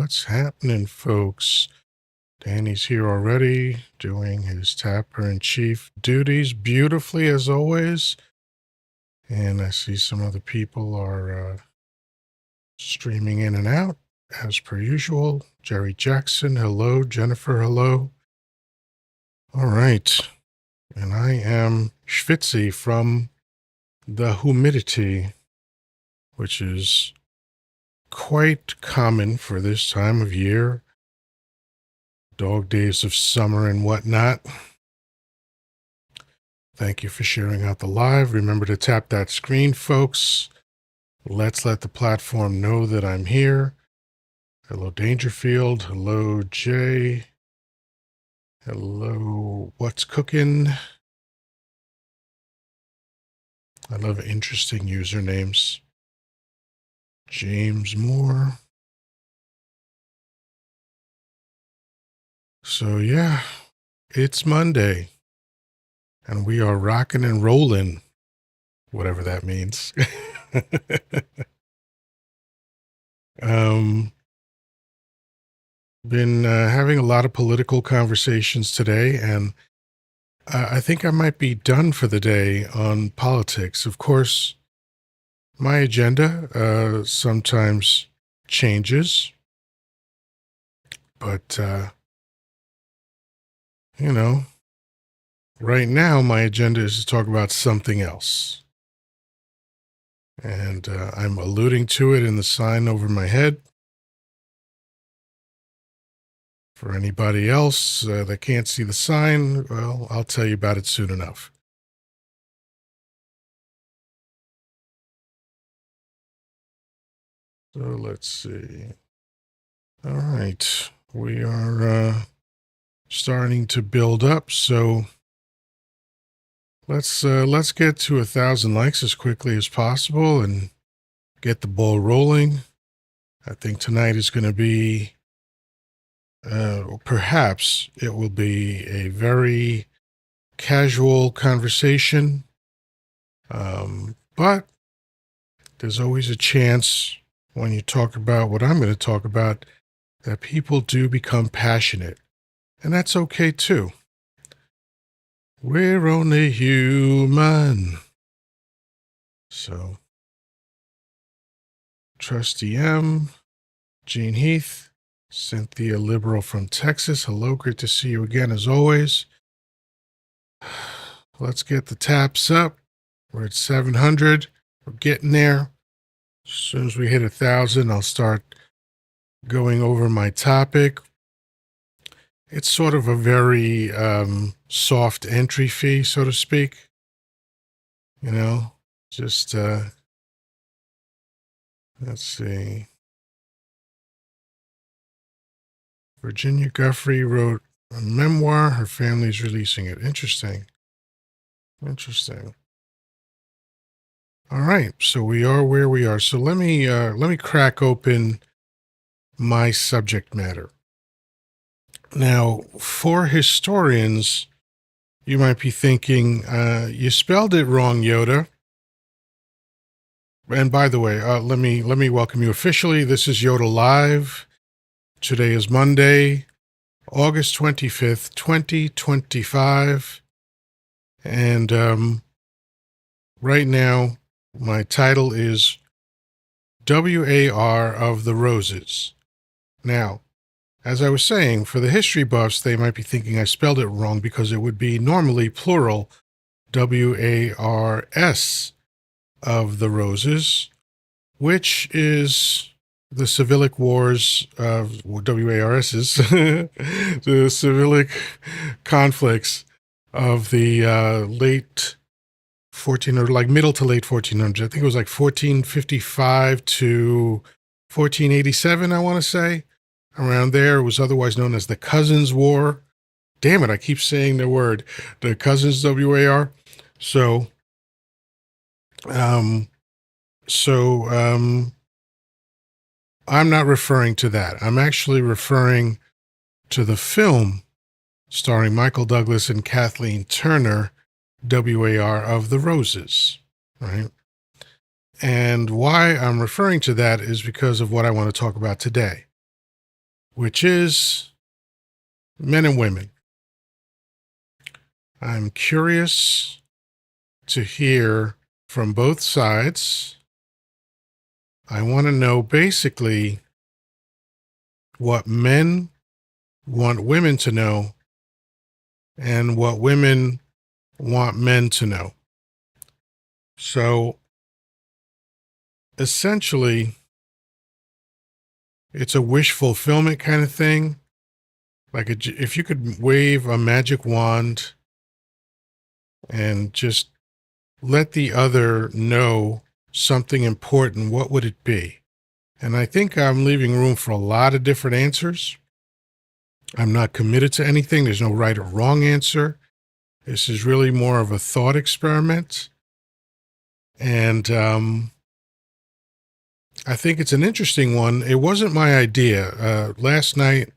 What's happening, folks? Danny's here already, doing his tapper in chief duties beautifully as always. And I see some other people are streaming in and out as per usual. Jerry Jackson, hello. Jennifer, hello. All right. And I am schwitzy from the humidity, which is quite common for this time of year. Dog days of summer and whatnot. Thank you for sharing out the live. Remember to tap that screen, folks. Let's let the platform know that I'm here. Hello, Dangerfield. Hello, Jay. Hello, What's Cooking? I love interesting usernames. James Moore. So, yeah, it's Monday. And we are rocking and rolling, whatever that means. Been having a lot of political conversations today, and I think I might be done for the day on politics. Of course, my agenda sometimes changes, but, right now my agenda is to talk about something else. And I'm alluding to it in the sign over my head. For anybody else that can't see the sign, well, I'll tell you about it soon enough. So let's see. All right. We are starting to build up. So let's get to 1,000 likes as quickly as possible and get the ball rolling. I think tonight is going to be, perhaps it will be a very casual conversation. But there's always a chance when you talk about what I'm going to talk about that people do become passionate. And that's okay too. We're only human. So, Trusty M, Gene Heath, Cynthia Liberal from Texas. Hello, great to see you again as always. Let's get the taps up. We're at 700. We're getting there. As soon as we hit 1,000, I'll start going over my topic. It's sort of a very soft entry fee, so to speak. Just, let's see. Virginia Guffrey wrote a memoir. Her family's releasing it. Interesting. All right, so we are where we are. So let me crack open my subject matter. Now, for historians, you might be thinking, you spelled it wrong, Yoda. And by the way, let me welcome you officially. This is Yoda Live. Today is Monday, August 25th, 2025. And right now, my title is WAR of the Roses. Now, as I was saying, for the history buffs, they might be thinking I spelled it wrong because it would be normally plural WARS of the Roses, which is the Civic Wars of WARS's, the civic conflicts of the late 1400, like middle to late 1400s. I think it was like 1455 to 1487, I want to say. Around there, it was otherwise known as the Cousins War. Damn it, I keep saying the word. The Cousins WAR. So, I'm not referring to that. I'm actually referring to the film starring Michael Douglas and Kathleen Turner, WAR of the Roses, right? And why I'm referring to that is because of what I want to talk about today. which is men and women. I'm curious to hear from both sides. I want to know basically what men want women to know and what women want men to know. So essentially, it's a wish fulfillment kind of thing. Like if you could wave a magic wand and just let the other know something important, what would it be? And I think I'm leaving room for a lot of different answers. I'm not committed to anything. There's no right or wrong answer. This is really more of a thought experiment. And I think it's an interesting one. It wasn't my idea. Last night,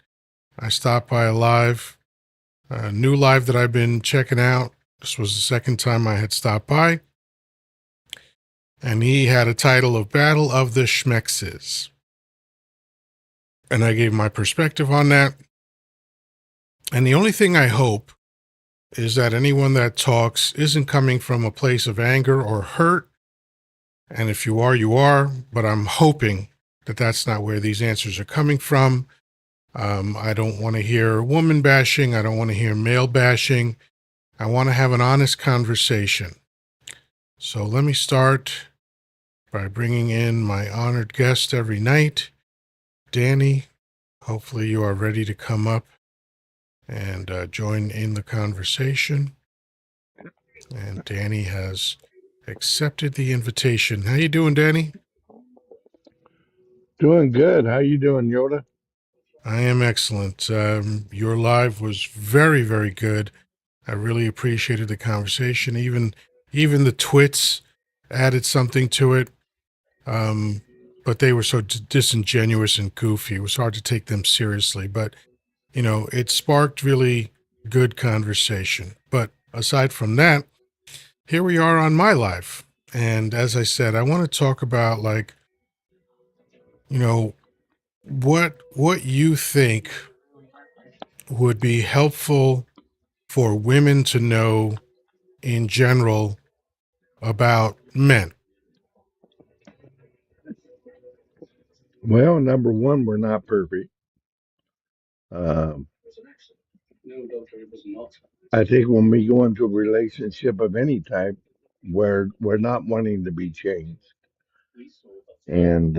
I stopped by a new live that I've been checking out. This was the second time I had stopped by. And he had a title of Battle of the Schmexes. And I gave my perspective on that. And the only thing I hope is that anyone that talks isn't coming from a place of anger or hurt. And if you are, you are. But I'm hoping that that's not where these answers are coming from. I don't want to hear woman bashing. I don't want to hear male bashing. I want to have an honest conversation. So let me start by bringing in my honored guest every night, Danny. Hopefully you are ready to come up and join in the conversation. And Danny has accepted the invitation. How you doing, Danny? Doing good. How you doing, Yoda? I am excellent. Your live was very, very good. I really appreciated the conversation. Even the twits added something to it. Um, but they were so disingenuous and goofy. It was hard to take them seriously. But it sparked really good conversation. But aside from that, here we are on my life. And as I said, I want to talk about you know, what you think would be helpful for women to know in general about men. Well, number one, we're not perfect. Um, I think when we go into a relationship of any type, we're not wanting to be changed. And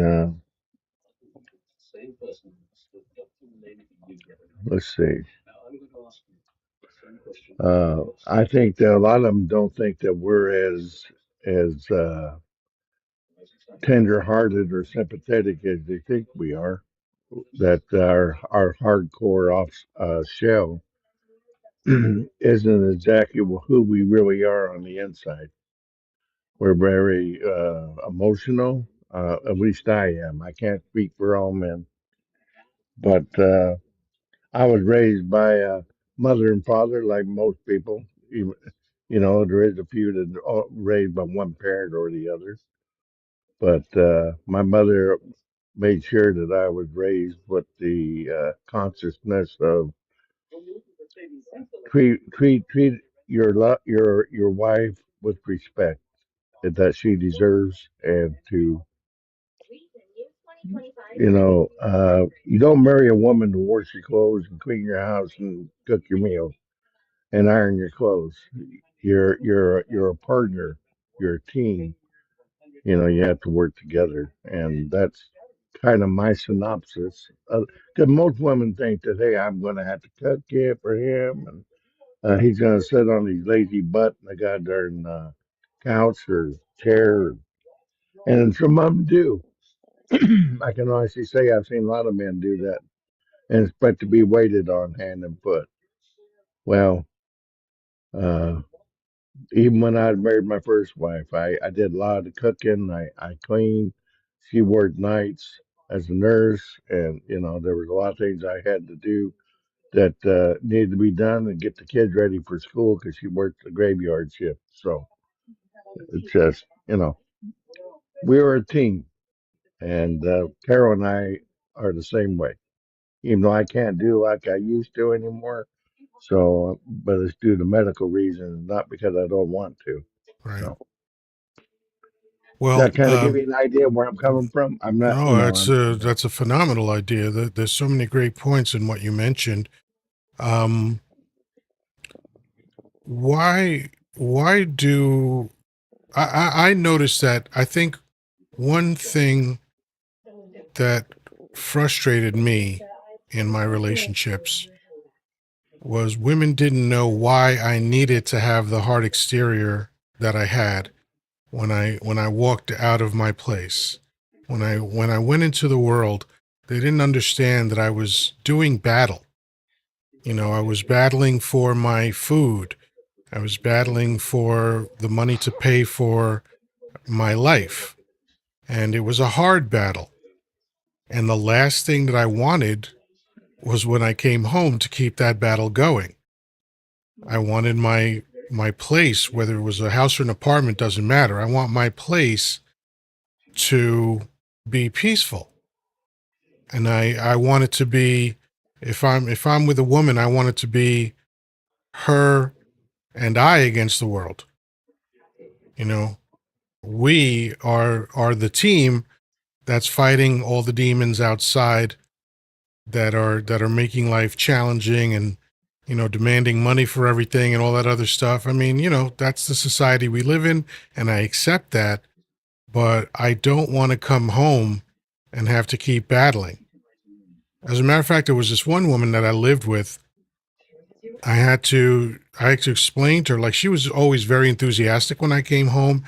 let's see. I think that a lot of them don't think that we're as tender-hearted or sympathetic as they think we are. That our hardcore off shell isn't exactly who we really are on the inside. We're very emotional. At least I am. I can't speak for all men, but I was raised by a mother and father, like most people. There is a few that are raised by one parent or the other, but my mother made sure that I was raised with the consciousness of treat your wife with respect that she deserves, and to you don't marry a woman to wash your clothes and clean your house and cook your meals and iron your clothes. You're a partner. You're a team. You have to work together, and that's kind of my synopsis. Because most women think that, hey, I'm going to have to cook it for him, and he's going to sit on his lazy butt in the goddamn couch or chair, and some of them do. I can honestly say I've seen a lot of men do that and expect to be waited on hand and foot. Well, uh, even when I married my first wife, I did a lot of the cooking. I cleaned. She worked nights as a nurse, and there was a lot of things I had to do that needed to be done and get the kids ready for school because she worked the graveyard shift. So it's just we were a team, and Carol and I are the same way. even though I can't do like I used to anymore. So, but it's due to medical reasons, not because I don't want to. Right. So, Well, that kind of give you an idea where I'm coming from. I'm not, no, I'm that's a phenomenal idea. There's so many great points in what you mentioned. Um, why do I noticed that I think one thing that frustrated me in my relationships was women didn't know why I needed to have the hard exterior that I had when I walked out of my place. When I went into the world, they didn't understand that I was doing battle. I was battling for my food. I was battling for the money to pay for my life. And it was a hard battle. And the last thing that I wanted was when I came home to keep that battle going. I wanted my place, whether it was a house or an apartment, doesn't matter. I want my place to be peaceful. And I want it to be, if I'm with a woman, I want it to be her and I against the world. You know, we are the team that's fighting all the demons outside that are making life challenging and demanding money for everything and all that other stuff. I mean, that's the society we live in, and I accept that, but I don't want to come home and have to keep battling. As a matter of fact, there was this one woman that I lived with. I had to explain to her, like, she was always very enthusiastic when I came home,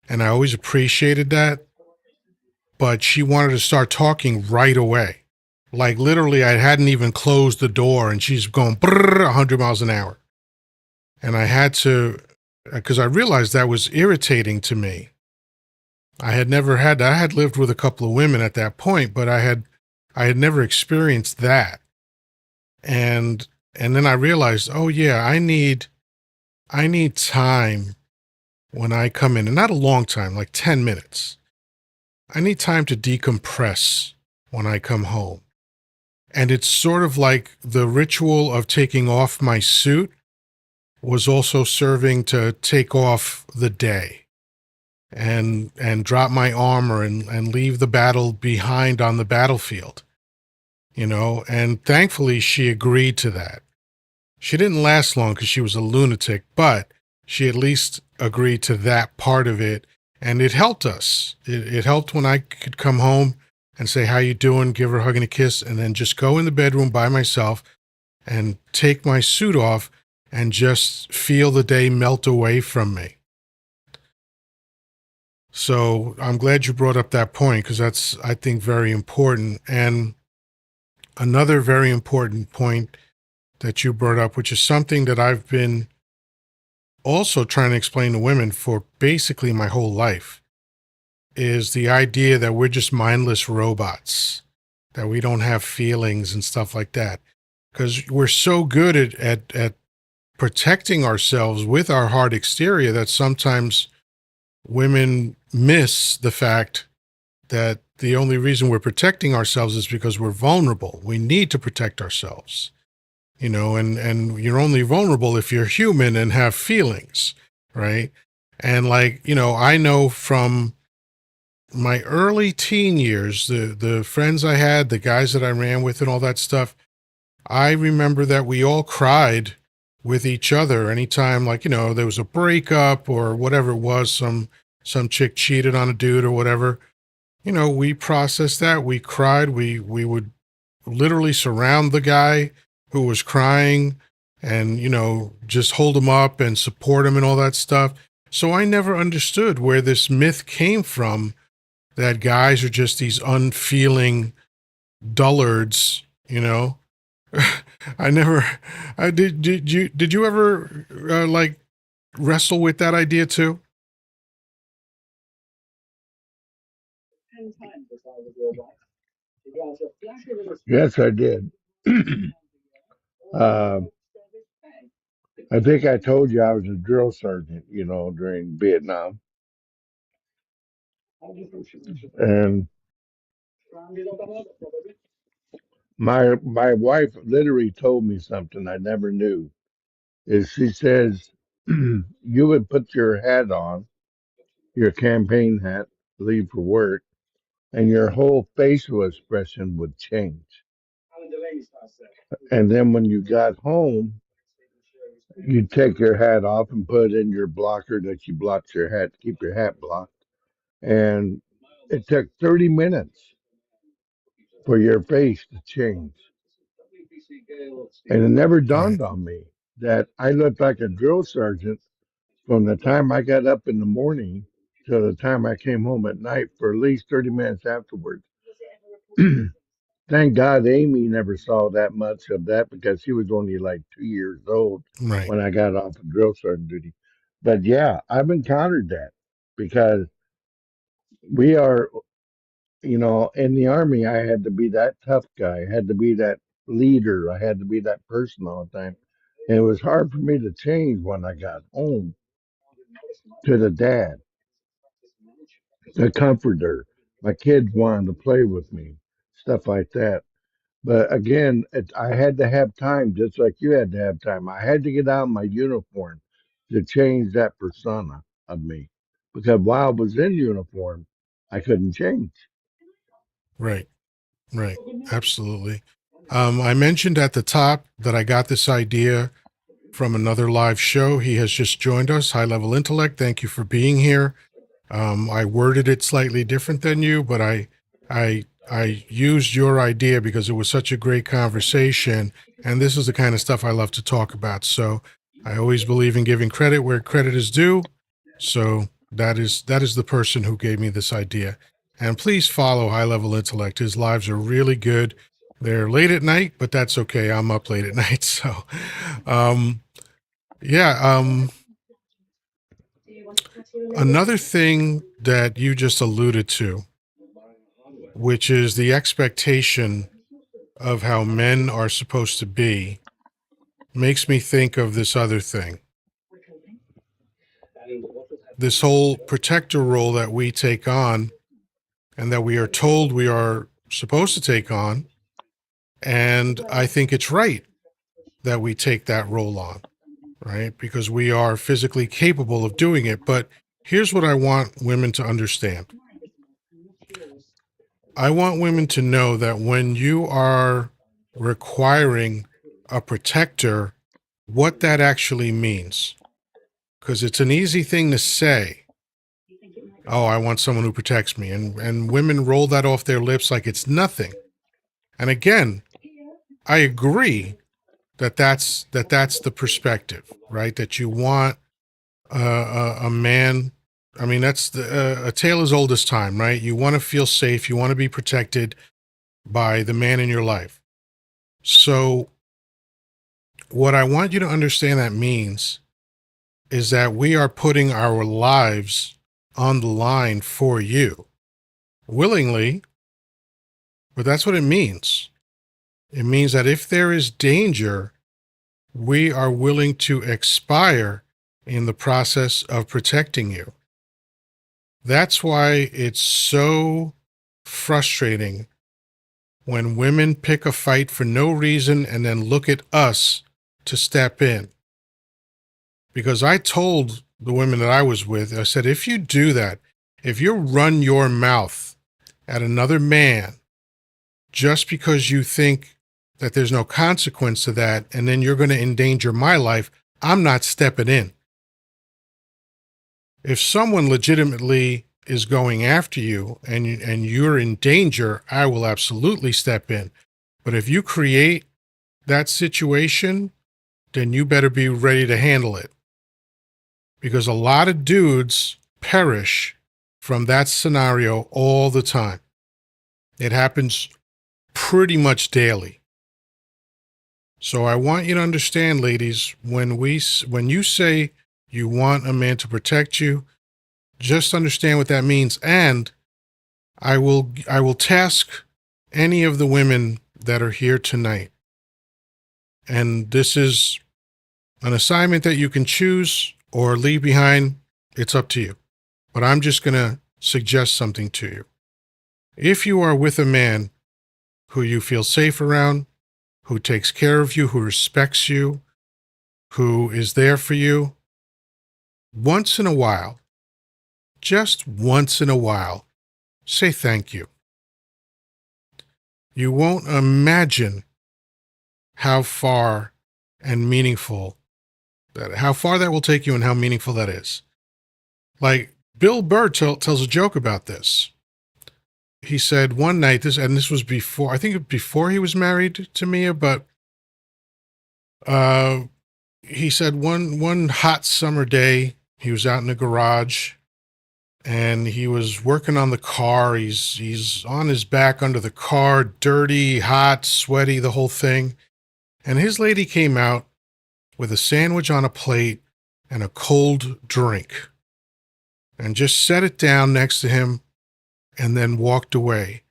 and I always appreciated that, but she wanted to start talking right away. Like, literally, I hadn't even closed the door and she's going 100 miles an hour. And I had to, because I realized that was irritating to me. I had lived with a couple of women at that point, but I had never experienced that. And then I realized, oh yeah, I need time when I come in, and not a long time, like 10 minutes. I need time to decompress when I come home. And it's sort of like the ritual of taking off my suit was also serving to take off the day and drop my armor and leave the battle behind on the battlefield, and thankfully she agreed to that. She didn't last long because she was a lunatic, but she at least agreed to that part of it, and it helped us. It helped when I could come home and say, how you doing, give her a hug and a kiss, and then just go in the bedroom by myself and take my suit off and just feel the day melt away from me. So I'm glad you brought up that point because that's, I think, very important. And another very important point that you brought up, which is something that I've been also trying to explain to women for basically my whole life, is the idea that we're just mindless robots, that we don't have feelings and stuff like that. Because we're so good at protecting ourselves with our hard exterior that sometimes women miss the fact that the only reason we're protecting ourselves is because we're vulnerable. We need to protect ourselves, and you're only vulnerable if you're human and have feelings, right? And like, I know from my early teen years, the friends I had, the guys that I ran with and all that stuff, I remember that we all cried with each other anytime, like, there was a breakup or whatever it was, some chick cheated on a dude or whatever. We processed that. We cried. We would literally surround the guy who was crying and, just hold him up and support him and all that stuff. So I never understood where this myth came from that guys are just these unfeeling dullards, I never, I did you ever like wrestle with that idea too? yes, I did. uh, I think I told you I was a drill sergeant, during Vietnam. And My wife literally told me something I never knew. Is she says you would put your hat on, your campaign hat, leave for work, and your whole facial expression would change. And then when you got home, you'd take your hat off and put in your blocker that you blocked your hat to keep your hat blocked. And it took 30 minutes for your face to change. And it never Right. dawned on me that I looked like a drill sergeant from the time I got up in the morning till the time I came home at night for at least 30 minutes afterwards. Thank God Amy never saw that much of that because she was only like 2 years old Right. when I got off of drill sergeant duty. But yeah, I've encountered that because we are, in the army, I had to be that tough guy. I had to be that leader. I had to be that person all the time. And it was hard for me to change when I got home to the dad, the comforter. My kids wanted to play with me, stuff like that. But again, I had to have time, just like you had to have time. I had to get out of my uniform to change that persona of me, because while I was in uniform, I couldn't change. Right. Right. Absolutely. I mentioned at the top that I got this idea from another live show. He has just joined us, High Level Intellect. Thank you for being here. I worded it slightly different than you, but I used your idea because it was such a great conversation, and this is the kind of stuff I love to talk about. So I always believe in giving credit where credit is due. So that is the person who gave me this idea. And please follow High Level Intellect. His lives are really good. They're late at night, but that's okay. I'm up late at night, so um, yeah. Another thing that you just alluded to, which is the expectation of how men are supposed to be, makes me think of this other thing. This whole protector role that we take on and that we are told we are supposed to take on. And I think it's right that we take that role on, right? Because we are physically capable of doing it. But here's what I want women to understand. I want women to know that when you are requiring a protector, what that actually means. Because it's an easy thing to say, oh, I want someone who protects me. And women roll that off their lips like it's nothing. And again, I agree that's the perspective, right? That you want a man. I mean, that's a tale as old as time, right? You want to feel safe. You want to be protected by the man in your life. So, what I want you to understand that means is that we are putting our lives on the line for you willingly, but that's what it means. It means that if there is danger, we are willing to expire in the process of protecting you. That's why it's so frustrating when women pick a fight for no reason and then look at us to step in. Because I told the women that I was with, I said, if you do that, if you run your mouth at another man just because you think that there's no consequence to that, and then you're going to endanger my life, I'm not stepping in. If someone legitimately is going after you and you're in danger, I will absolutely step in. But if you create that situation, then you better be ready to handle it. Because a lot of dudes perish from that scenario all the time. It happens pretty much daily. So I want you to understand, ladies, when you say you want a man to protect you, just understand what that means. And I will task any of the women that are here tonight. And this is an assignment that you can choose or leave behind. It's up to you. But I'm just going to suggest something to you. If you are with a man who you feel safe around, who takes care of you, who respects you, who is there for you. Once in a while, just once in a while, say thank you. You won't imagine how far and meaningful how far that will take you and how meaningful that is. Like Bill Burr tells a joke about this. He said one night, this was before, I think before he was married to Mia, but uh, he said one hot summer day, he was out in the garage and he was working on the car. He's on his back under the car, dirty, hot, sweaty, the whole thing. And his lady came out with a sandwich on a plate and a cold drink and just set it down next to him and then walked away.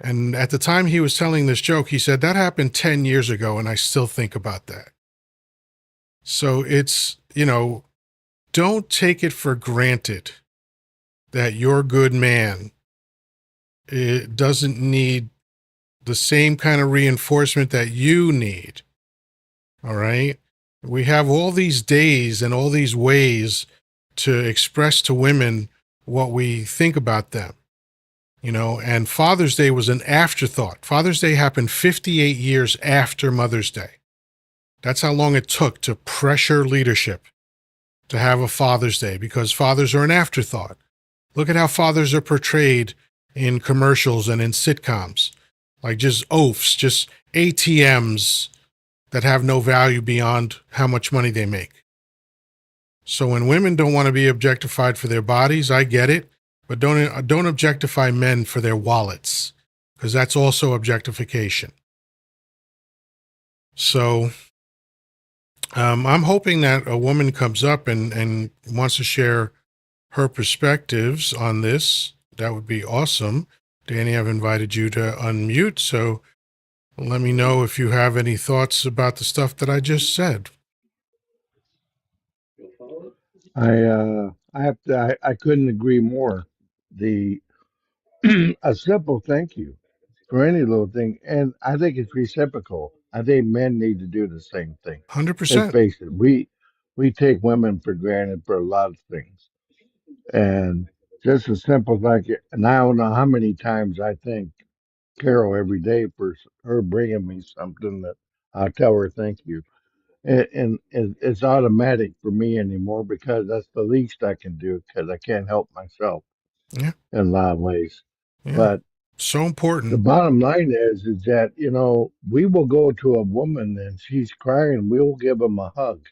And at the time he was telling this joke, he said, that happened 10 years ago, and I still think about that. So it's, don't take it for granted that your good man doesn't need the same kind of reinforcement that you need. All right? We have all these days and all these ways to express to women what we think about them. And Father's Day was an afterthought. Father's Day happened 58 years after Mother's Day. That's how long it took to pressure leadership to have a Father's Day, because fathers are an afterthought. Look at how fathers are portrayed in commercials and in sitcoms, like just oafs, just ATMs that have no value beyond how much money they make. So when women don't want to be objectified for their bodies, I get it. But don't objectify men for their wallets, because that's also objectification. So I'm hoping that a woman comes up and wants to share her perspectives on this. That would be awesome. Danny, I've invited you to unmute, so let me know if you have any thoughts about the stuff that I just said. I couldn't agree more. The a simple thank you for any little thing, and I think it's reciprocal. I think men need to do the same thing. Let's 100%. face it, we take women for granted for a lot of things, and just as simple like and I don't know how many times I thank Carol every day for her bringing me something that I tell her thank you. And it's automatic for me anymore because that's the least I can do because I can't help myself Yeah, in a lot of ways. yeah. But So the important. bottom line is that we will go to a woman and she's crying, we'll give them a hug,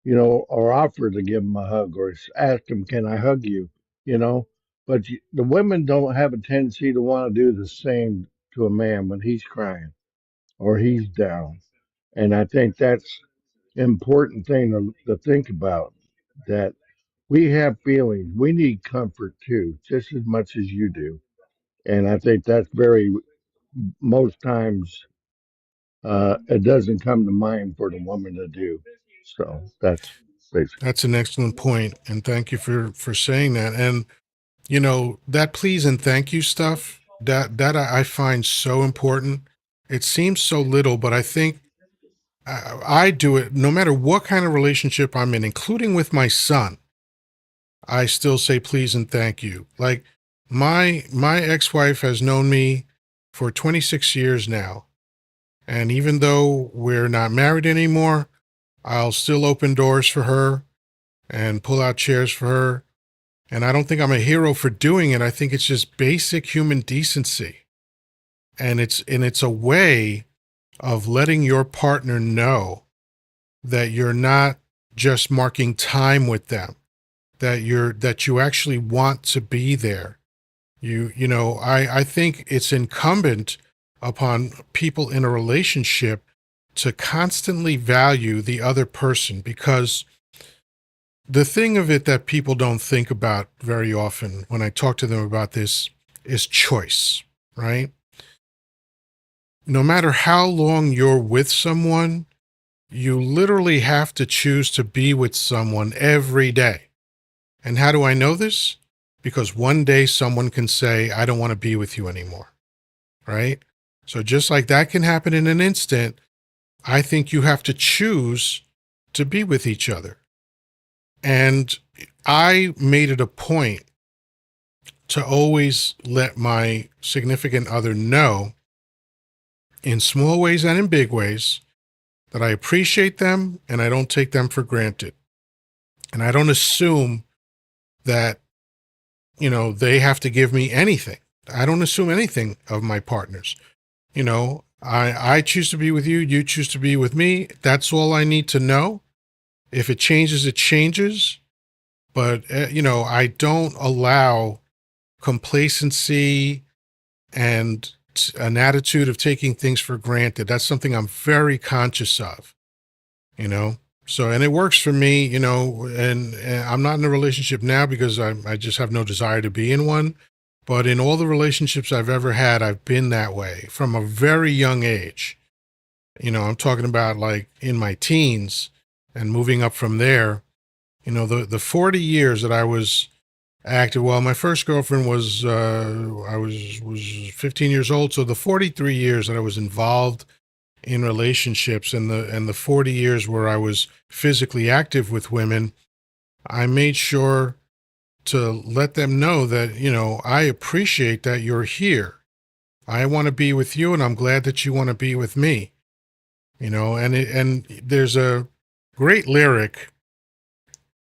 or offer to give them a hug or ask them, "Can I hug you?" You know. But the women don't have a tendency to want to do the same to a man when he's crying or he's down, and I think that's important thing to think about, that we have feelings. We need comfort too, just as much as you do. And I think that's very, most times, it doesn't come to mind for the woman to do. So that's basically. That's an excellent point, and thank you for saying that. And that please and thank you stuff, that I find so important. It seems so little, but I think I do it no matter what kind of relationship I'm in, including with my son. I still say please and thank you. Like my ex-wife has known me for 26 years now, and even though we're not married anymore, I'll still open doors for her and pull out chairs for her. And I don't think I'm a hero for doing it. I think it's just basic human decency. And it's a way of letting your partner know that you're not just marking time with them, that you actually want to be there. I think it's incumbent upon people in a relationship to constantly value the other person, because the thing of it that people don't think about very often when I talk to them about this is choice, right? No matter how long you're with someone, you literally have to choose to be with someone every day. And how do I know this? Because one day someone can say, I don't want to be with you anymore, right? So just like that can happen in an instant, I think you have to choose to be with each other. And I made it a point to always let my significant other know in small ways and in big ways that I appreciate them and I don't take them for granted. And I don't assume that, they have to give me anything. I don't assume anything of my partners. I choose to be with you, you choose to be with me. That's all I need to know. If it changes, it changes. But, I don't allow complacency and an attitude of taking things for granted. That's something I'm very conscious of, you know? So, and it works for me, and I'm not in a relationship now because I just have no desire to be in one. But in all the relationships I've ever had, I've been that way from a very young age. I'm talking about like in my teens and moving up from there. The 40 years that I was active. Well, my first girlfriend was I was 15 years old, so the 43 years that I was involved in relationships and the 40 years where I was physically active with women, I made sure to let them know that, I appreciate that you're here. I want to be with you and I'm glad that you want to be with me. And there's a great lyric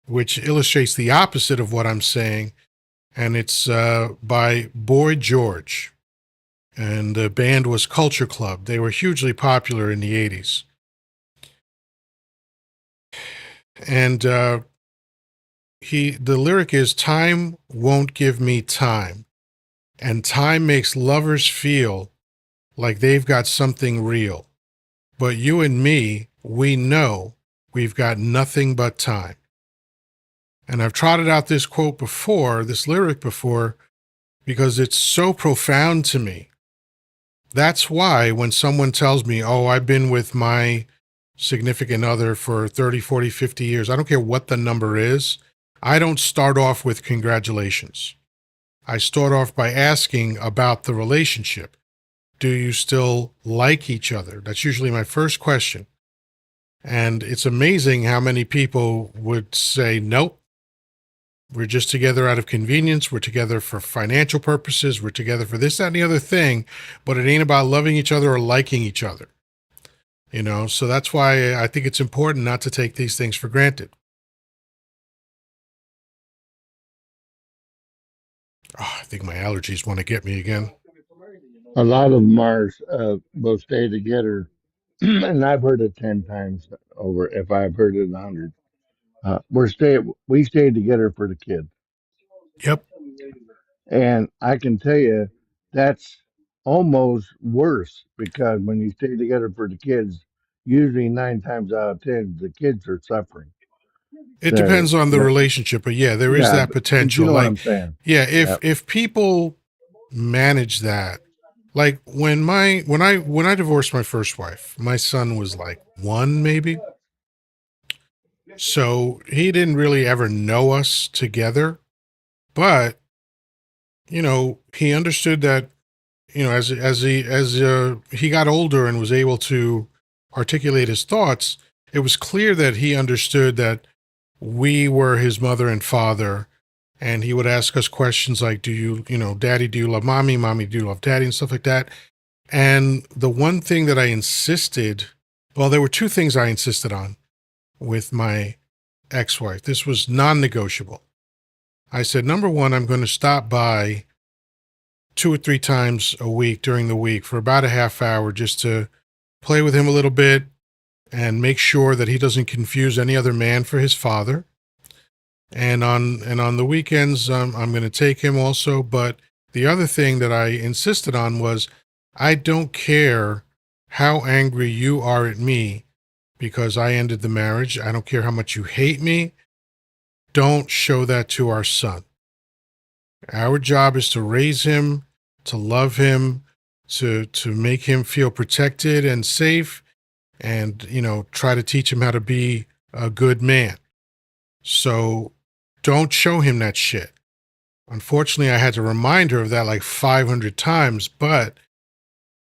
which illustrates the opposite of what I'm saying, and it's by Boy George. And the band was Culture Club. They were hugely popular in the 80s. And the lyric is, time won't give me time, and time makes lovers feel like they've got something real. But you and me, we know we've got nothing but time. And I've trotted out this quote before, this lyric before, because it's so profound to me. That's why when someone tells me, oh, I've been with my significant other for 30, 40, 50 years, I don't care what the number is, I don't start off with congratulations. I start off by asking about the relationship. Do you still like each other? That's usually my first question. And it's amazing how many people would say, nope, we're just together out of convenience. We're together for financial purposes. We're together for this, that, and the other thing. But it ain't about loving each other or liking each other. So that's why I think it's important not to take these things for granted. Oh, I think my allergies want to get me again. A lot of them are will stay together, and I've heard it 10 times over. If I've heard it 100, we stay together for the kids, Yep. and I can tell you that's almost worse because when you stay together for the kids, usually 9 times out of 10, the kids are suffering. It The depends on the the relationship, but yeah, there is yeah, that but you potential. know what Like, I'm saying? yeah, Yeah. if people manage that, like when I divorced my first wife, my son was like one maybe. So he didn't really ever know us together, but he understood that, as he got older and was able to articulate his thoughts, it was clear that he understood that we were his mother and father. And he would ask us questions like, daddy, do you love mommy? Mommy, do you love daddy? And stuff like that. And the one thing that I insisted, well, there were two things I insisted on with my ex-wife. This was non-negotiable. I said, number one, I'm going to stop by 2 or 3 times a week during the week for about a half hour just to play with him a little bit and make sure that he doesn't confuse any other man for his father. And on the weekends, I'm going to take him also. But the other thing that I insisted on was, I don't care how angry you are at me because I ended the marriage. I don't care how much you hate me. Don't show that to our son. Our job is to raise him, to love him, to make him feel protected and safe, and try to teach him how to be a good man. So don't show him that shit. Unfortunately, I had to remind her of that like 500 times, but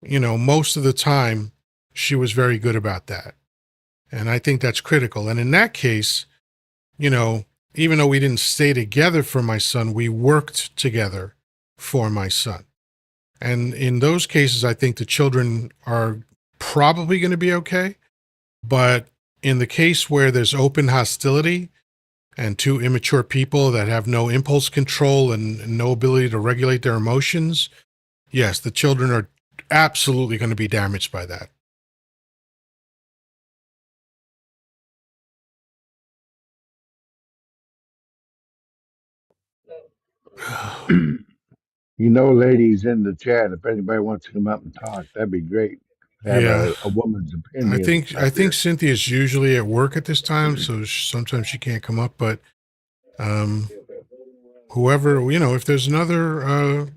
most of the time she was very good about that. And I think that's critical. And in that case, you know, even though we didn't stay together for my son, we worked together for my son. And in those cases, I think the children are probably going to be okay. But in the case where there's open hostility and two immature people that have no impulse control and no ability to regulate their emotions, yes, the children are absolutely going to be damaged by that. Ladies in the chat, if anybody wants to come up and talk, that'd be great. Have Yeah, a woman's I opinion think I up think here. Cynthia's usually at work at this time, so sometimes she can't come up. But um, whoever, if there's another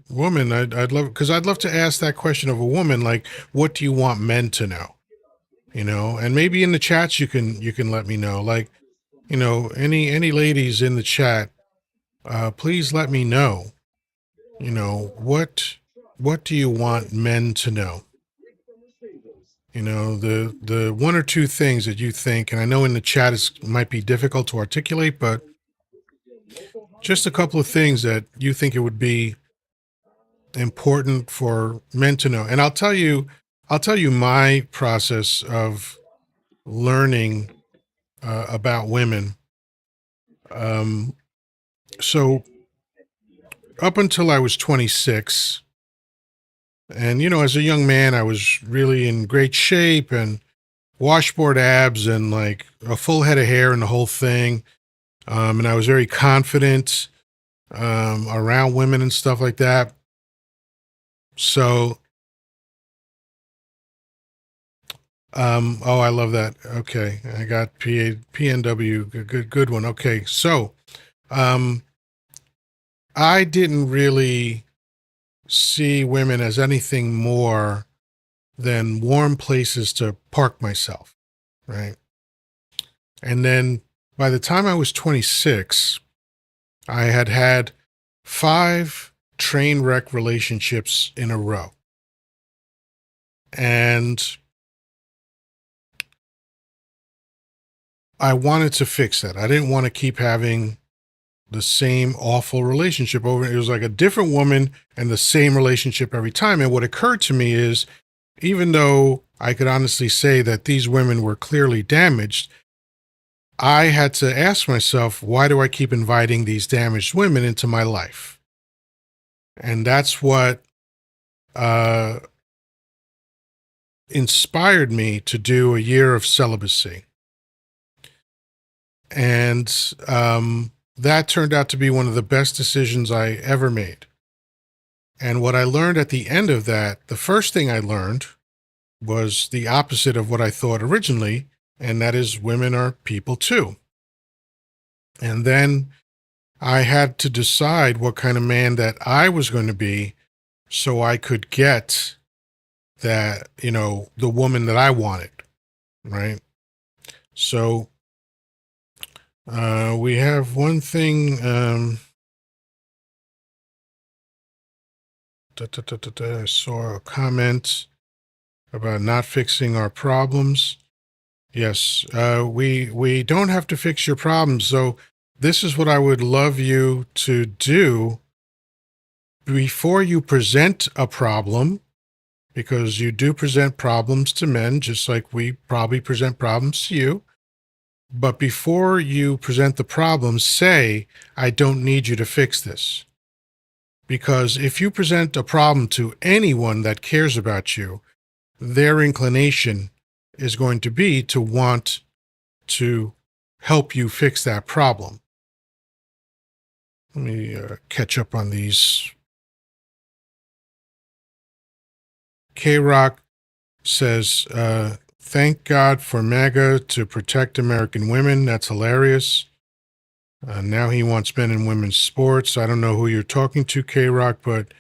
woman, I'd love, because I'd love to ask that question of a woman, like, what do you want men to know? And maybe in the chats you can let me know, like, any ladies in the chat, please let me know. What do you want men to know? The one or two things that you think, and I know in the chat it might be difficult to articulate, but just a couple of things that you think it would be important for men to know. And I'll tell you my process of learning about women. Um, so up until I was 26, and as a young man, I was really in great shape and washboard abs and like a full head of hair and the whole thing. And I was very confident around women and stuff like that. So, oh, I love that. Okay, I got PNW. Good one. Okay, so um, I didn't really see women as anything more than warm places to park myself, right? And then by the time I was 26, I had had 5 train wreck relationships in a row. And I wanted to fix that. I didn't want to keep having the same awful relationship over. It was like a different woman and the same relationship every time. And what occurred to me is, even though I could honestly say that these women were clearly damaged, I had to ask myself, why do I keep inviting these damaged women into my life? And that's what uh, inspired me to do a year of celibacy. And that turned out to be one of the best decisions I ever made. And what I learned at the end of that, the first thing I learned was the opposite of what I thought originally, and that is women are people too. And then I had to decide what kind of man that I was going to be so I could get that, the woman that I wanted, right? So we have one thing. I saw a comment about not fixing our problems. Yes, we don't have to fix your problems. So this is what I would love you to do before you present a problem, because you do present problems to men, just like we probably present problems to you. But before you present the problem, say, I don't need you to fix this. Because if you present a problem to anyone that cares about you, their inclination is going to be to want to help you fix that problem. Let me catch up on these. K Rock says, thank God for MAGA to protect American women. That's hilarious. Now he wants men and women's sports. I don't know who you're talking to, K Rock, but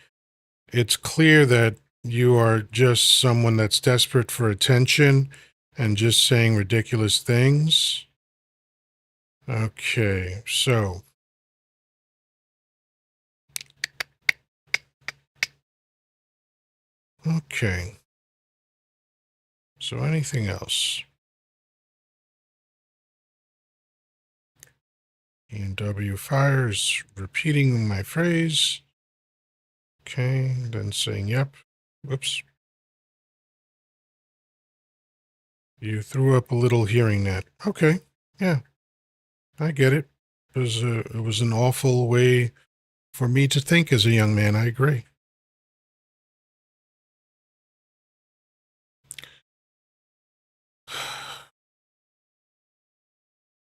it's clear that you are just someone that's desperate for attention and just saying ridiculous things. Okay, so. Okay. So anything else? E&W fires, repeating my phrase. Okay, then saying yep. Whoops. You threw up a little hearing that. Okay, yeah, I get it. It was an awful way for me to think as a young man. I agree.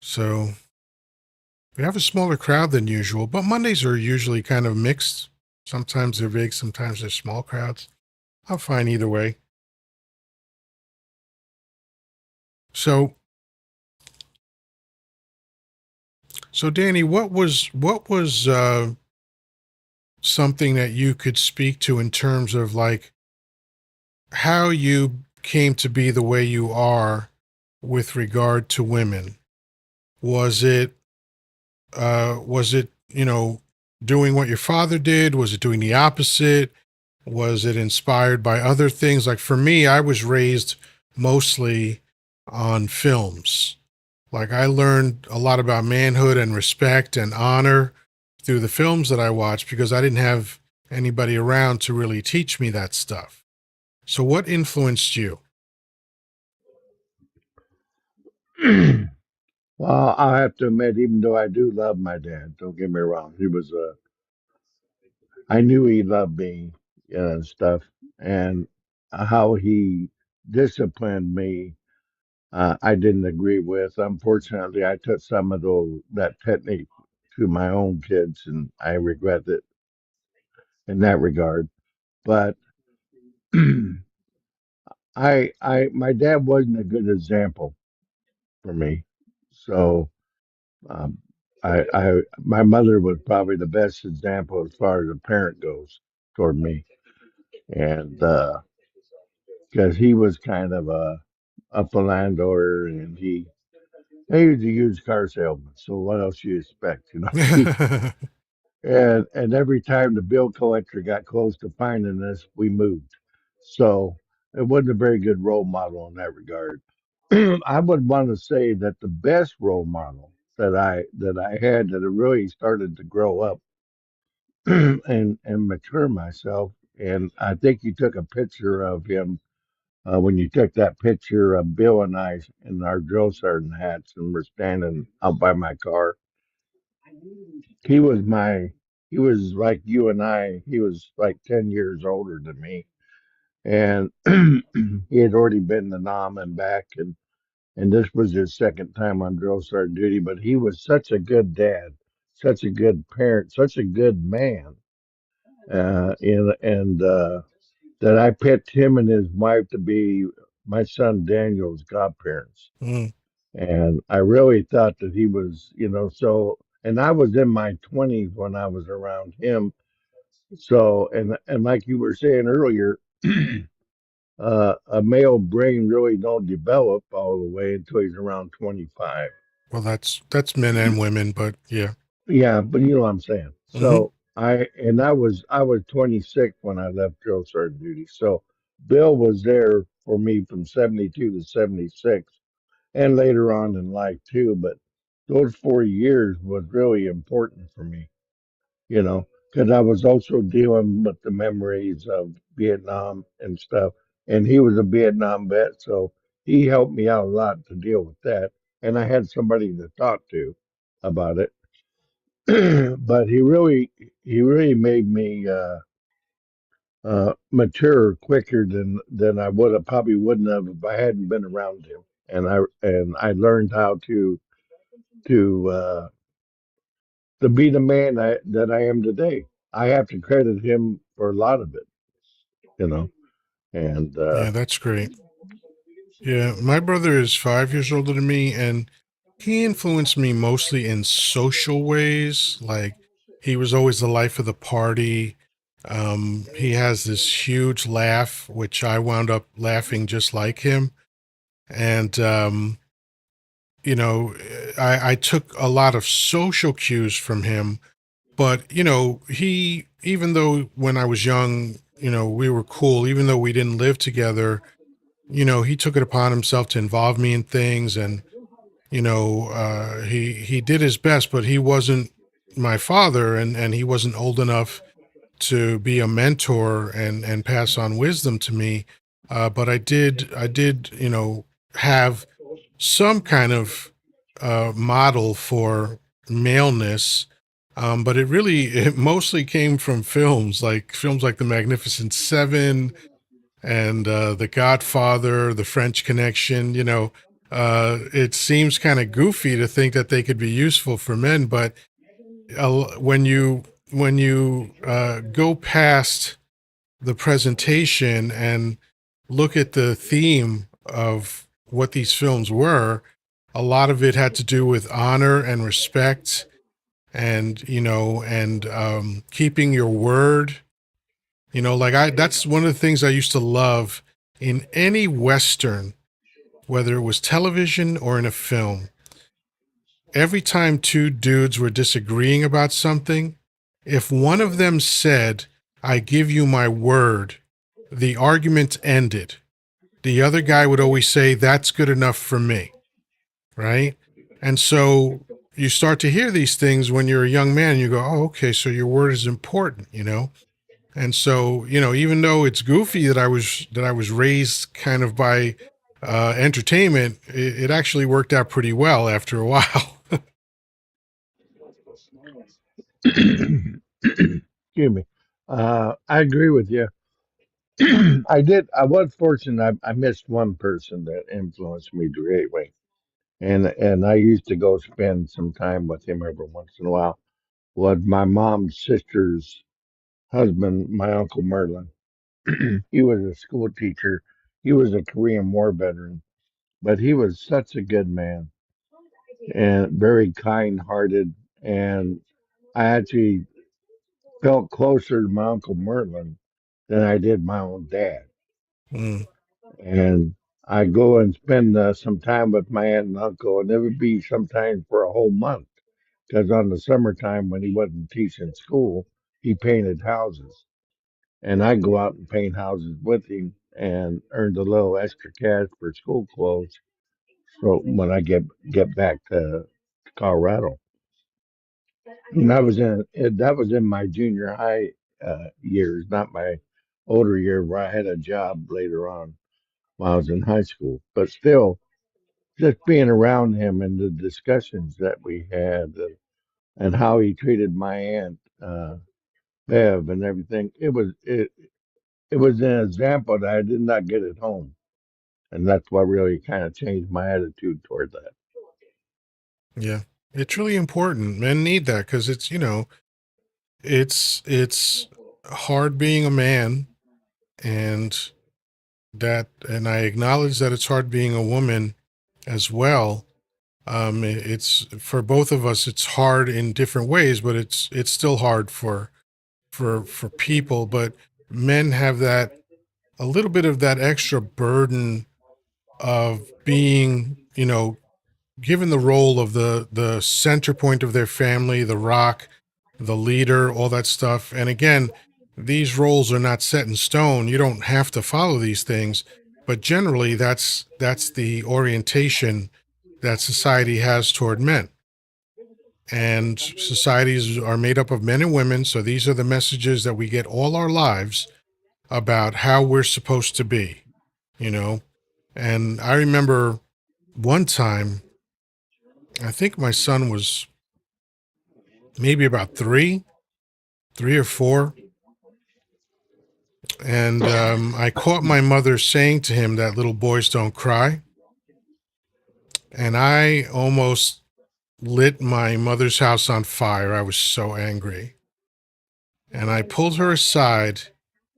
So we have a smaller crowd than usual, but Mondays are usually kind of mixed. Sometimes they're big, sometimes they're small crowds. I'm fine either way. So, so Danny, what was something that you could speak to in terms of like how you came to be the way you are with regard to women? Was it doing what your father did? Was it doing the opposite? Was it inspired by other things? Like for me, I was raised mostly on films. Like I learned a lot about manhood and respect and honor through the films that I watched because I didn't have anybody around to really teach me that stuff. So what influenced you? Well, I have to admit, even though I do love my dad, don't get me wrong, I knew he loved me and stuff, and how he disciplined me, I didn't agree with. Unfortunately, I took some of that technique to my own kids, and I regret it in that regard. But my dad wasn't a good example for me, so um, my mother was probably the best example as far as a parent goes toward me, and because he was kind of a philanderer, and he was a used car salesman. So what else you expect, you know? And every time the bill collector got close to finding us, we moved. So it wasn't a very good role model in that regard. I would want to say that the best role model that I had that really started to grow up and mature myself. And I think you took a picture of him when you took that picture of Bill and I in our drill sergeant hats, and we're standing out by my car. He was my, he was like you and I. He was like 10 years older than me, and he had already been the Nam and back, and this was his second time on drill sergeant duty. But he was such a good dad, such a good parent, such a good man, and that I picked him and his wife to be my son Daniel's godparents. Mm, And I really thought that he was, so, and I was in my 20s when I was around him. So, and like you were saying earlier, a male brain really don't develop all the way until he's around 25. well, that's men and women, but yeah. Yeah, but you know what I'm saying. Hmm. So I was 26 when I left drill sergeant duty. So Bill was there for me from 72 to 76, and later on in life too. But those 4 years was really important for me, because I was also dealing with the memories of Vietnam and stuff. And he was a Vietnam vet, so he helped me out a lot to deal with that. And I had somebody to talk to about it. But he really made me mature quicker than I wouldn't have if I hadn't been around him. And I learned how to uh, to be the man that I am today. I have to credit him for a lot of it, you know. And Yeah, that's great. Yeah, my brother is 5 years older than me, and he influenced me mostly in social ways. Like he was always the life of the party. He has this huge laugh, which I wound up laughing just like him. And I took a lot of social cues from him. But he, even though when I was young, we were cool, even though we didn't live together. he took it upon himself to involve me in things, and he did his best, but he wasn't my father, and he wasn't old enough to be a mentor and pass on wisdom to me. But I did have some kind of model for maleness. But it mostly came from films like The Magnificent Seven and The Godfather, The French Connection. It seems kind of goofy to think that they could be useful for men, but when you go past the presentation and look at the theme of what these films were, a lot of it had to do with honor and respect, and keeping your word. Like that's one of the things I used to love in any Western, whether it was television or in a film. Every time two dudes were disagreeing about something, if one of them said, "I give you my word," the argument ended. The other guy would always say, "That's good enough for me." Right? And so you start to hear these things when you're a young man, you go, "Oh, okay, so your word is important." And so, even though it's goofy that I was raised kind of by entertainment, it actually worked out pretty well after a while. Excuse me. I agree with you. I did. I was fortunate. I missed one person that influenced me greatly, and I used to go spend some time with him every once in a while. Was my mom's sister's husband, my uncle Merlin. He was a school teacher. He was a Korean War veteran, but he was such a good man and very kind-hearted. And I actually felt closer to my uncle Merlin than I did my own dad. Mm, And I go and spend some time with my aunt and uncle, and it would be sometimes for a whole month. Because on the summertime when he wasn't teaching school, he painted houses, and I go out and paint houses with him and earned a little extra cash for school clothes. So when I get back to Colorado, and that was in my junior high years, not my older year where I had a job later on while I was in high school. But still, just being around him and the discussions that we had and how he treated my aunt Bev and everything, it was an example that I did not get at home, and that's what really kind of changed my attitude toward that. yeah. It's really important. Men need that because it's hard being a man, and and I acknowledge that it's hard being a woman as well. It's for both of us. It's hard in different ways, but it's still hard for people. But men have that a little bit of that extra burden of being, given the role of the center point of their family, the rock, the leader, all that stuff. And again, these roles are not set in stone. You don't have to follow these things, but generally that's the orientation that society has toward men. And societies are made up of men and women, so these are the messages that we get all our lives about how we're supposed to be, you know. And I remember one time, I think my son was maybe about three or four. And I caught my mother saying to him that little boys don't cry. And I almost lit my mother's house on fire. I was so angry. And I pulled her aside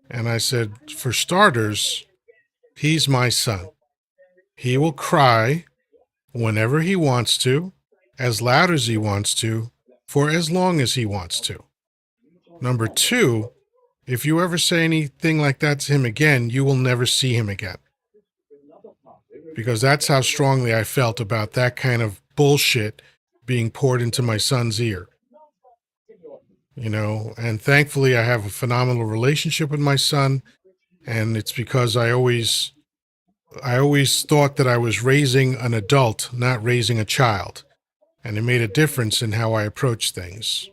and I said, "For starters, he's my son. He will cry whenever he wants to, as loud as he wants to, for as long as he wants to. Number two, if you ever say anything like that to him again, you will never see him again." Because that's how strongly I felt about that kind of bullshit being poured into my son's ear. And thankfully I have a phenomenal relationship with my son, and it's because I always I always thought that I was raising an adult, not raising a child. And it made a difference in how I approach things.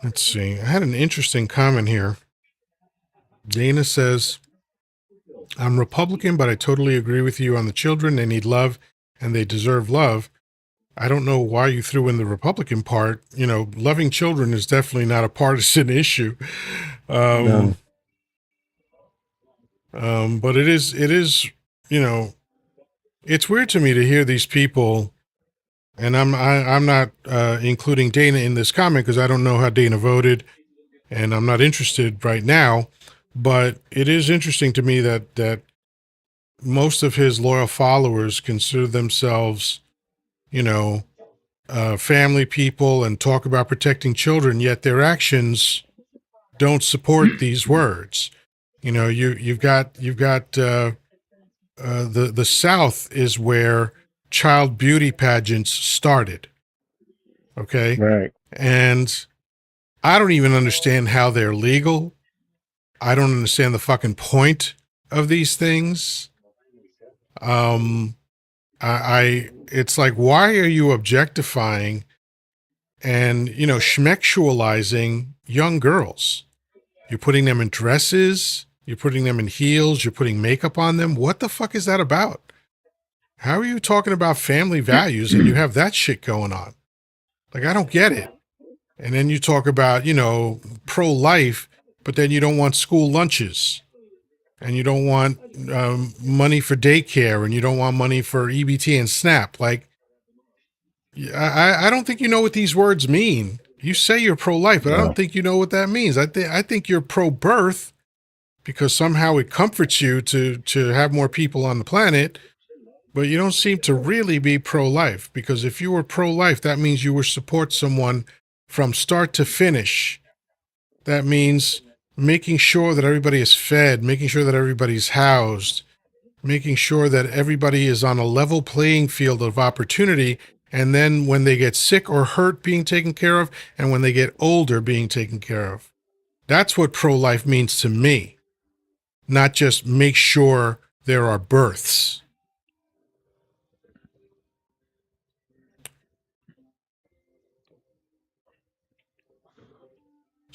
Let's see. I had an interesting comment here. Dana says, I'm Republican, but I totally agree with you on the children. They need love and they deserve love. I don't know why you threw in the Republican part. You know, loving children is definitely not a partisan issue. No. But it is, you know, it's weird to me to hear these people, and I'm not including Dana in this comment because I don't know how Dana voted, and I'm not interested right now. But it is interesting to me that most of his loyal followers consider themselves, you know, family people and talk about protecting children, yet their actions don't support these words. You know, the South is where child beauty pageants started. Okay, Right. and I don't even understand how they're legal. I don't understand the fucking point of these things. Um, it's like, why are you objectifying and, you know, schmexualizing young girls? You're putting them in dresses, you're putting them in heels, you're putting makeup on them. What the fuck is that about? How are you talking about family values and you have that shit going on? Like, I don't get it. And then you talk about, you know, pro-life, but then you don't want school lunches and you don't want money for daycare and you don't want money for EBT and SNAP. Like, I don't think you know what these words mean. You say you're pro-life, but I don't No. think you know what that means. I think you're pro-birth because somehow it comforts you to have more people on the planet, but you don't seem to really be pro-life, because if you were pro-life, that means you would support someone from start to finish. That means making sure that everybody is fed, making sure that everybody's housed, making sure that everybody is on a level playing field of opportunity. And then when they get sick or hurt, being taken care of, and when they get older, being taken care of. That's what pro-life means to me, not just make sure there are births.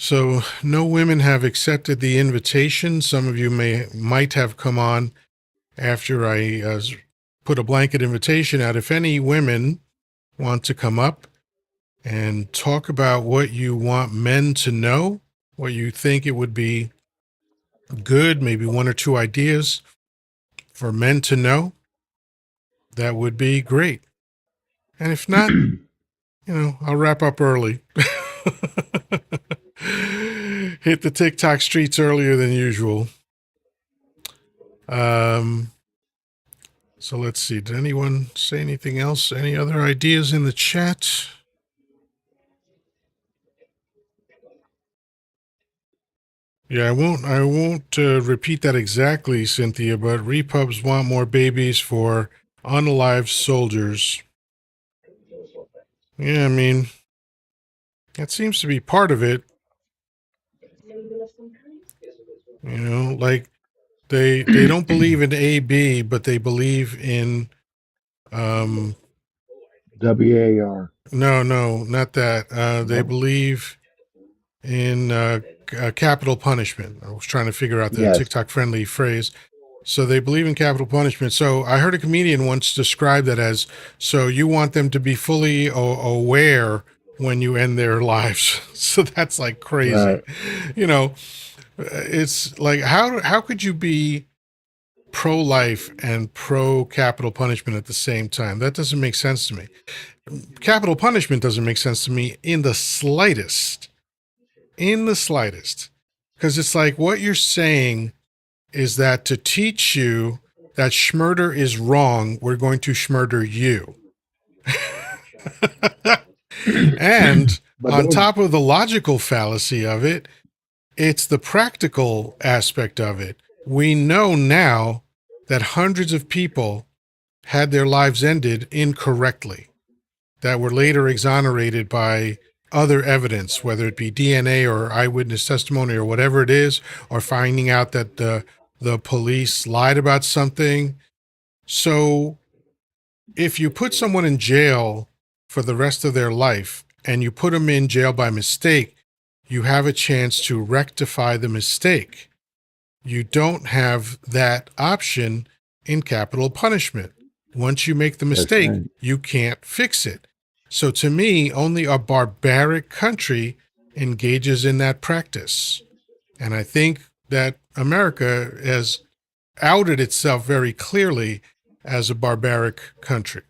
So no women have accepted the invitation. Some of you might have come on after I put a blanket invitation out. If any women want to come up and talk about what you want men to know, what you think it would be good, maybe one or two ideas for men to know, that would be great. And if not, you know, I'll wrap up early. Hit the TikTok streets earlier than usual. So let's see. Did anyone say anything else? Any other ideas in the chat? Yeah, I won't repeat that exactly, Cynthia, but repubs want more babies for unalived soldiers. Yeah, I mean, that seems to be part of it. You know, like they don't believe in AB, but they believe in WAR. no, not that. They No. believe in capital punishment. I was trying to figure out the Yes. TikTok friendly phrase. So they believe in capital punishment. So I heard a comedian once describe that as, so you want them to be fully aware when you end their lives. So that's like crazy. Right. You know, it's like, how could you be pro-life and pro-capital punishment at the same time? That doesn't make sense to me. Capital punishment doesn't make sense to me in the slightest. In the slightest. Because it's like, what you're saying is that to teach you that schmurder is wrong, we're going to schmurder you. And But on those, top of the logical fallacy of it, it's the practical aspect of it. We know now that hundreds of people had their lives ended incorrectly, that were later exonerated by other evidence, whether it be DNA or eyewitness testimony or whatever it is, or finding out that the police lied about something. So if you put someone in jail for the rest of their life and you put them in jail by mistake, you have a chance to rectify the mistake. You don't have that option in capital punishment. Once you make the That's mistake, right. you can't fix it. So to me, only a barbaric country engages in that practice. And I think that America has outed itself very clearly as a barbaric country.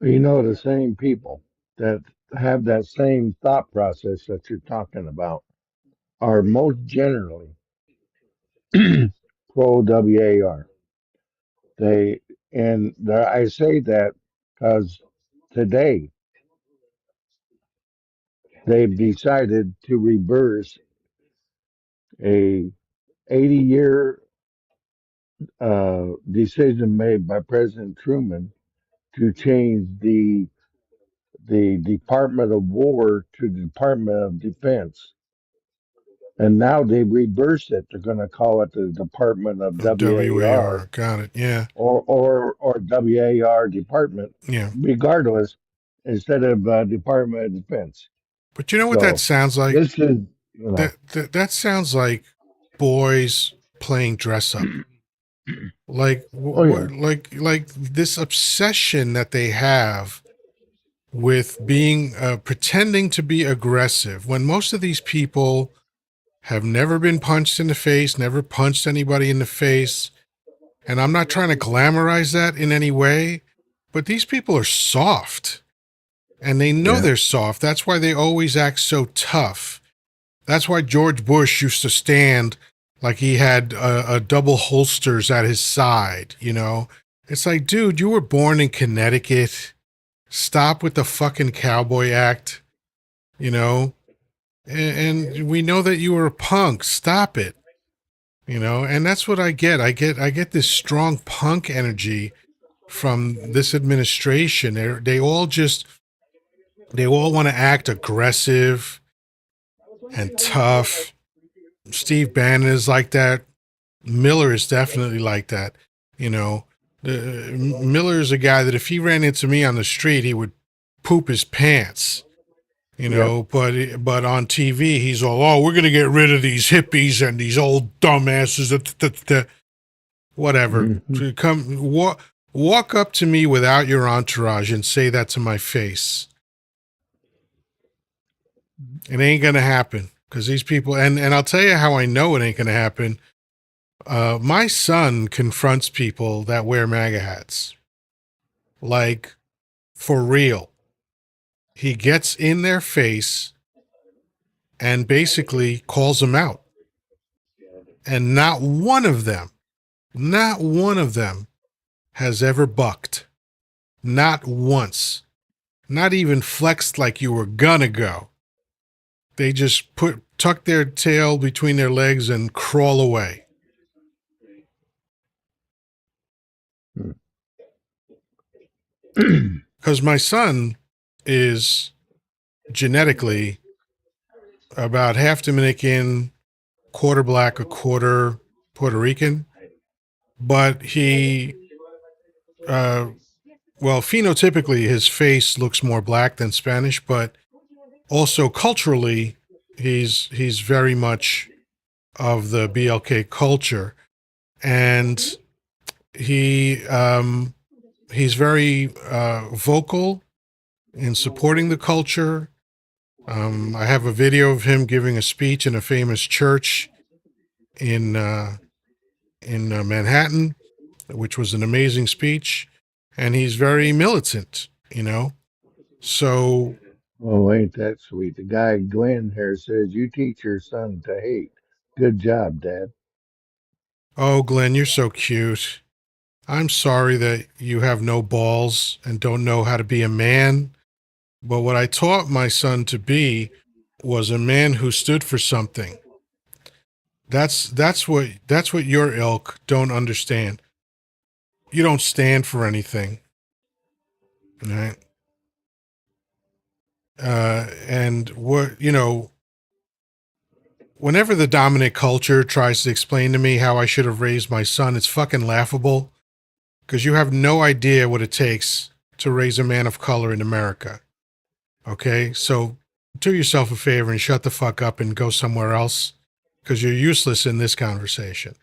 You know, the same people that have that same thought process that you're talking about are most generally pro WAR. They I say that because today they've decided to reverse a 80-year decision made by President Truman to change the Department of War to the Department of Defense. And now they've reversed it. They're going to call it the Department of WAR WAR, got it. Yeah, or WAR Department, yeah. regardless, instead of Department of Defense. But you know what that So sounds like? this is, you know, That sounds like boys playing dress up. Like oh yeah, like this obsession that they have with being pretending to be aggressive when most of these people have never been punched in the face, never punched anybody in the face. And I'm not trying to glamorize that in any way, but these people are soft and they know yeah, they're soft. That's why they always act so tough. That's why George Bush used to stand like he had a double holsters at his side, you know? It's like, dude, you were born in Connecticut. Stop with the fucking cowboy act, you know? And we know that you were a punk. Stop it. You know, and that's what I get. I get this strong punk energy from this administration. They all want to act aggressive and tough. Steve Bannon is like that. Miller is definitely like that. You know, Miller is a guy that if he ran into me on the street, he would poop his pants. You yep. know, but on TV, he's all, oh, we're gonna get rid of these hippies and these old dumbasses. Whatever. Hmm. Come walk up to me without your entourage and say that to my face. It ain't gonna happen because these people. And I'll tell you how I know it ain't gonna happen. My son confronts people that wear MAGA hats, like for real. He gets in their face and basically calls them out, and not one of them has ever bucked. Not once. Not even flexed like you were gonna go. They just tuck their tail between their legs and crawl away. Because my son is genetically about half Dominican, quarter black, a quarter Puerto Rican, but uh, phenotypically, his face looks more black than Spanish, but also culturally, he's very much of the BLK culture, and he he's very vocal in supporting the culture. I have a video of him giving a speech in a famous church in Manhattan, which was an amazing speech, and he's very militant, you know. So, Oh, ain't that sweet? The guy Glenn here says you teach your son to hate. Good job, Dad. oh, Glenn, you're so cute. I'm sorry that you have no balls and don't know how to be a man. But what I taught my son to be was a man who stood for something. That's what your ilk don't understand. You don't stand for anything, right? And what, whenever the dominant culture tries to explain to me how I should have raised my son, it's fucking laughable because you have no idea what it takes to raise a man of color in America. Okay? So do yourself a favor and shut the fuck up and go somewhere else because you're useless in this conversation.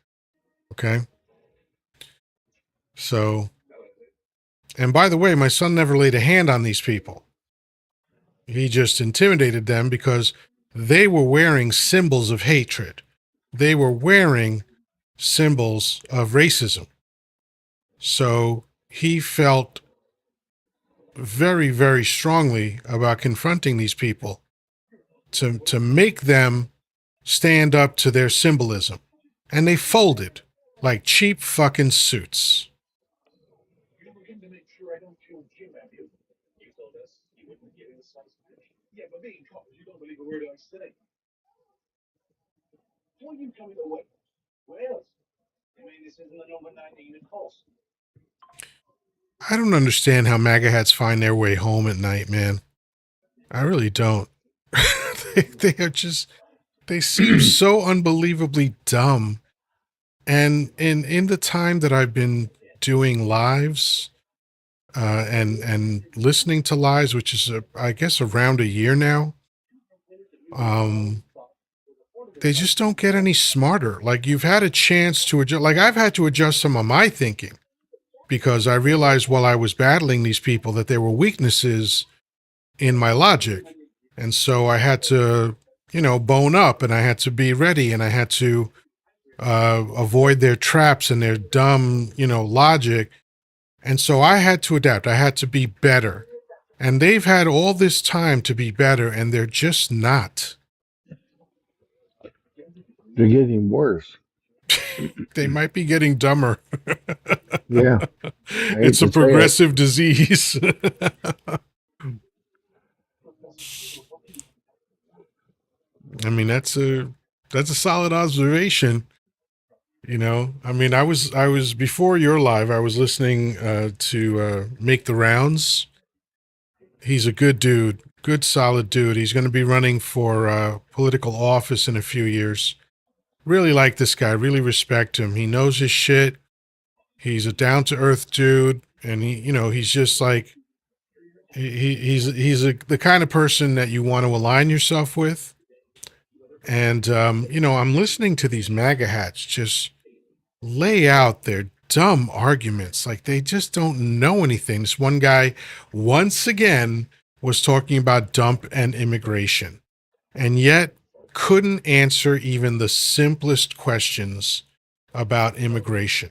Okay? So, and by the way, my son never laid a hand on these people. He just intimidated them because they were wearing symbols of hatred. They were wearing symbols of racism. So he felt very, very strongly about confronting these people to make them stand up to their symbolism. And they folded like cheap fucking suits. I don't understand how MAGA hats find their way home at night, man. I really don't. They are just, they seem so unbelievably dumb. And in the time that I've been doing lives and listening to lives, which is I guess around a year now, um, they just don't get any smarter. Like you've had a chance to adjust. Like I've had to adjust some of my thinking because I realized while I was battling these people that there were weaknesses in my logic, and so I had to, bone up, and I had to be ready, and I had to avoid their traps and their dumb, logic. And so I had to adapt. I had to be better. And they've had all this time to be better, and they're just not. They're getting worse. They might be getting dumber. Yeah, I hate It's a to say it. progressive disease. I mean, that's a solid observation. I mean, I was before your live. I was listening to Make the Rounds. He's a good dude, good solid dude. He's going to be running for political office in a few years. Really like this guy. Really respect him. He knows his shit. He's a down to earth dude, and he's just like he's the kind of person that you want to align yourself with. And I'm listening to these MAGA hats just lay out their dumb arguments like they just don't know anything. This one guy, once again, was talking about dump and immigration, and yet couldn't answer even the simplest questions about immigration.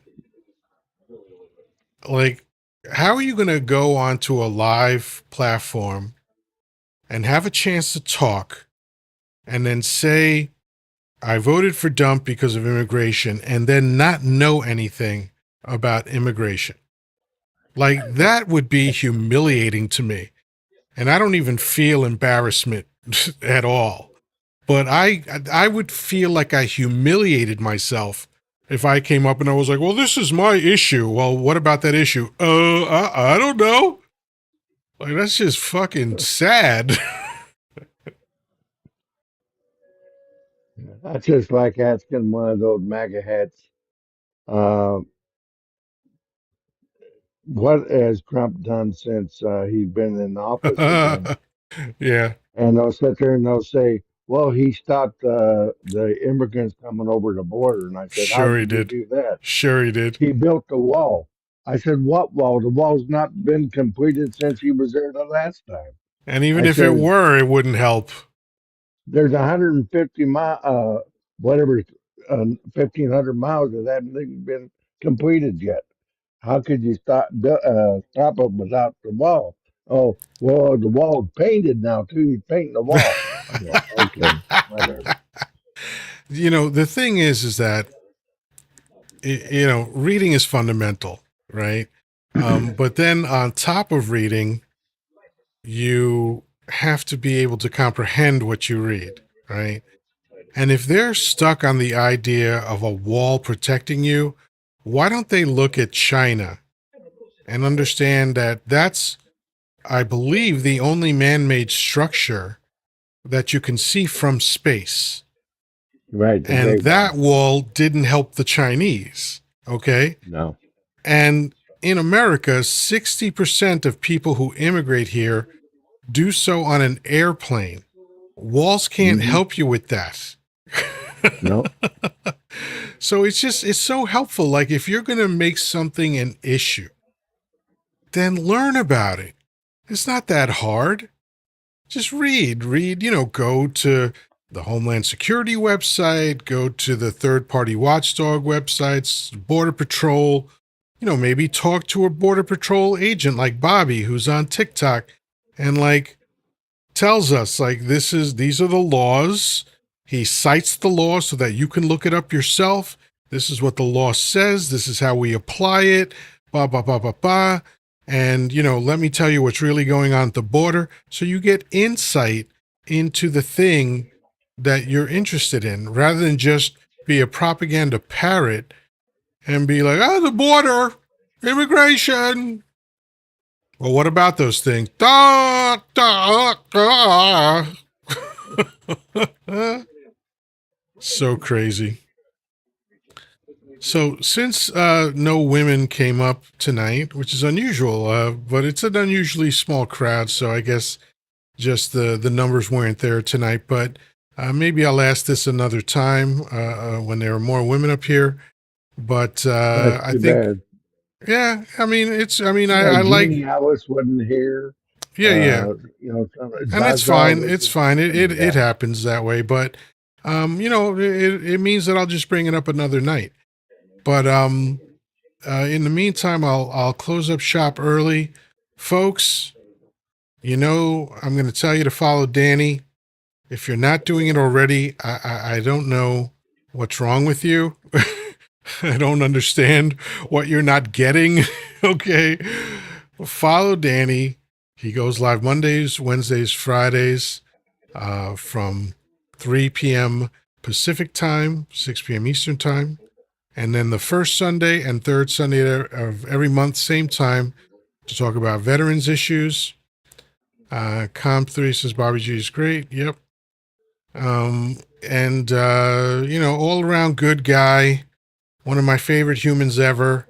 Like, how are you going to go onto a live platform and have a chance to talk and then say, I voted for dump because of immigration, and then not know anything about immigration? Like, that would be humiliating to me. And I don't even feel embarrassment at all. But I would feel like I humiliated myself if I came up and I was like, well, this is my issue. Well, what about that issue? I don't know. Like, that's just fucking sad. That's just like asking one of those MAGA hats, uh, what has Trump done since he's been in office again? Yeah, And they'll sit there and they'll say, well, he stopped the immigrants coming over the border. And I said, how sure he did he did. do that? Sure he did. He built the wall. I said, what wall? The wall's not been completed since he was there the last time. And even I if it said, were, it wouldn't help. there's 150 whatever, 1,500 miles that haven't even been completed yet. How could you stop it without the wall? Oh, well, the wall's painted now too. He's painting the wall. I go, okay, whatever. The thing is that, reading is fundamental, right? But then on top of reading, you have to be able to comprehend what you read, right? And if they're stuck on the idea of a wall protecting you, why don't they look at China and understand that that's I believe, the only man made structure that you can see from space. Right, the And Great that Wall. wall didn't help the Chinese. Okay. No. And in America, 60% of people who immigrate here do so on an airplane. Walls can't Hmm. help you with that. No. So it's so helpful. Like, if you're going to make something an issue, then learn about it. It's not that hard. Just read, go to the Homeland Security website, go to the third party watchdog websites, Border Patrol, maybe talk to a Border Patrol agent like Bobby, who's on TikTok and like tells us, like, these are the laws. He cites the law so that you can look it up yourself. This is what the law says. This is how we apply it. Ba ba ba ba ba. And let me tell you what's really going on at the border, so you get insight into the thing that you're interested in, rather than just be a propaganda parrot and be like, the border, immigration. Well, what about those things? Da, da, da. So crazy. So, since no women came up tonight, which is unusual, but it's an unusually small crowd, so I guess just the numbers weren't there tonight. But maybe I'll ask this another time when there are more women up here. But That's I too think, bad. yeah, I mean, Yeah, I like, Jeannie Alice wasn't here. yeah, yeah. And it's Zaza fine. It's wasn't. fine. It Yeah. happens that way. But it means that I'll just bring it up another night. But in the meantime, I'll close up shop early, folks. I'm going to tell you to follow Danny. If you're not doing it already, I don't know what's wrong with you. I don't understand what you're not getting. Okay, follow Danny. He goes live Mondays, Wednesdays, Fridays, from 3 p.m. Pacific time, 6 p.m. Eastern time. And then the first Sunday and third Sunday of every month, same time, to talk about veterans issues. Com3 says Bobby G is great. Yep. And, all around good guy. One of my favorite humans ever.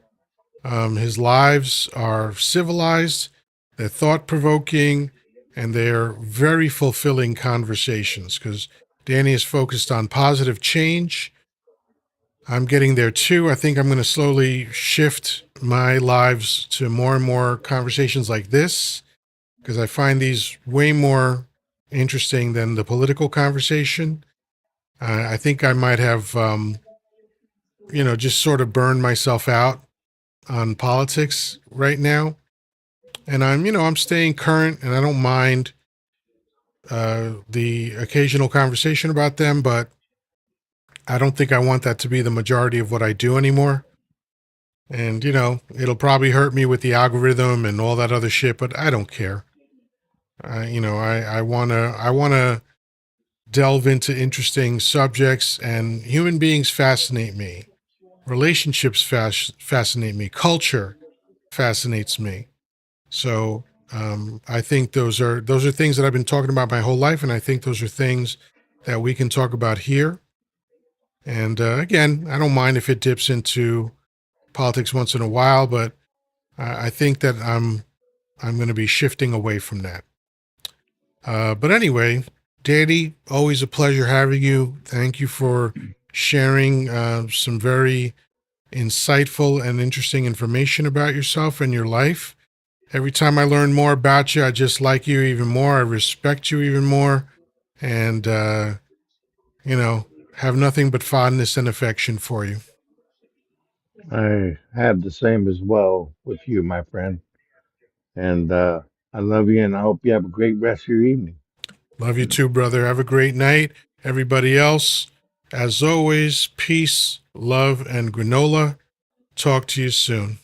His lives are civilized, they're thought provoking, and they're very fulfilling conversations because Danny is focused on positive change. I'm getting there too. I think I'm going to slowly shift my lives to more and more conversations like this because I find these way more interesting than the political conversation. I think I might have, just sort of burned myself out on politics right now. And I'm staying current and I don't mind the occasional conversation about them, but I don't think I want that to be the majority of what I do anymore. And it'll probably hurt me with the algorithm and all that other shit, but I don't care. I wanna delve into interesting subjects, and human beings fascinate me. Relationships fascinate me. Culture fascinates me. So I think those are things that I've been talking about my whole life, and I think those are things that we can talk about here. And again, I don't mind if it dips into politics once in a while, but I think that I'm going to be shifting away from that. But anyway, Danny, always a pleasure having you. Thank you for sharing some very insightful and interesting information about yourself and your life. Every time I learn more about you, I just like you even more. I respect you even more. And, have nothing but fondness and affection for you. I have the same as well with you, my friend. And I love you, and I hope you have a great rest of your evening. Love you too, brother. Have a great night. Everybody else, as always, peace, love, and granola. Talk to you soon.